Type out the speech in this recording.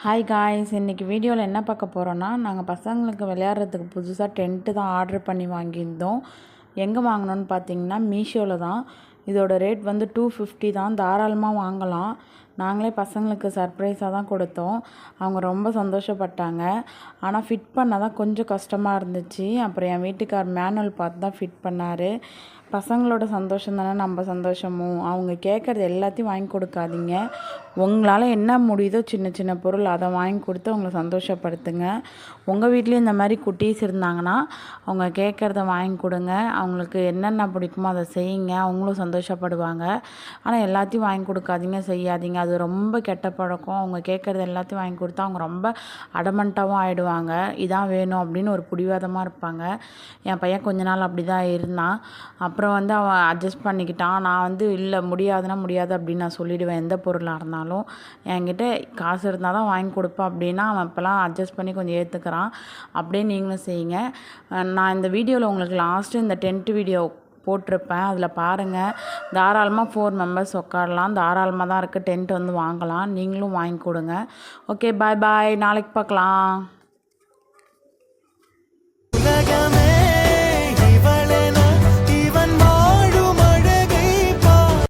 Hi guys, இன்றைக்கி வீடியோவில் என்ன பார்க்க போகிறோன்னா, நாங்கள் பசங்களுக்கு விளையாடுறதுக்கு புதுசாக டென்ட்டு தான் ஆர்டர் பண்ணி வாங்கியிருந்தோம். எங்கே வாங்கினோன்னு பார்த்தீங்கன்னா மீஷோவில் தான். இதோட ரேட் வந்து 250 தான். தாராளமாக வாங்கலாம். நாங்களே பசங்களுக்கு சர்ப்ரைஸாக தான் கொடுத்தோம். அவங்க ரொம்ப சந்தோஷப்பட்டாங்க. ஆனால் ஃபிட் பண்ண தான் கொஞ்சம் கஷ்டமாக இருந்துச்சு. அப்புறம் என் வீட்டுக்கார் மேனுவல் பார்த்து தான் ஃபிட் பண்ணார். பசங்களோட சந்தோஷம் தானே நம்ம சந்தோஷமும். அவங்க கேட்குறது எல்லாத்தையும் வாங்கி கொடுக்காதீங்க. உங்களால் என்ன முடியுதோ சின்ன சின்ன பொருள் அதை வாங்கி கொடுத்து அவங்கள சந்தோஷப்படுத்துங்க. உங்கள் வீட்லேயும் இந்த மாதிரி குட்டீஸ் இருந்தாங்கன்னா அவங்க கேட்குறத வாங்கி கொடுங்க. அவங்களுக்கு என்னென்ன பிடிக்குமோ அதை செய்யுங்க. அவங்களும் சந்தோஷப்படுவாங்க. ஆனால் எல்லாத்தையும் வாங்கி கொடுக்காதீங்க, செய்யாதீங்க. அது ரொம்ப கெட்ட பழக்கம். அவங்க கேட்குறது எல்லாத்தையும் வாங்கி கொடுத்தா அவங்க ரொம்ப அடமண்ட்டாகவும் ஆகிடுவாங்க. இதான் வேணும் அப்படின்னு ஒரு பிடிவாதமாக இருப்பாங்க. என் பையன் கொஞ்ச நாள் அப்படி தான் இருந்தான். அப்புறம் வந்து அவன் அட்ஜஸ்ட் பண்ணிக்கிட்டான். நான் வந்து இல்லை, முடியாதுன்னா முடியாது அப்படின்னு நான் சொல்லிவிடுவேன். எந்த பொருளாக இருந்தாலும் என்கிட்ட காசு இருந்தால் தான் வாங்கி கொடுப்பேன் அப்படின்னா அவன் இப்போலாம் அட்ஜஸ்ட் பண்ணி கொஞ்சம் ஏற்றுக்கிறான். அப்படியே நீங்களும் செய்யுங்க. நான் இந்த வீடியோவில் உங்களுக்கு லாஸ்ட்டு இந்த டென்ட் வீடியோ போட்டிருப்பேன், அதில் பாருங்கள். தாராளமாக 4 மெம்பர்ஸ் உட்காரலாம். தாராளமாக தான் இருக்குது. டென்ட் வந்து வாங்கலாம். நீங்களும் வாங்கி கொடுங்க. ஓகே, பாய் பாய். நாளைக்கு பார்க்கலாம்.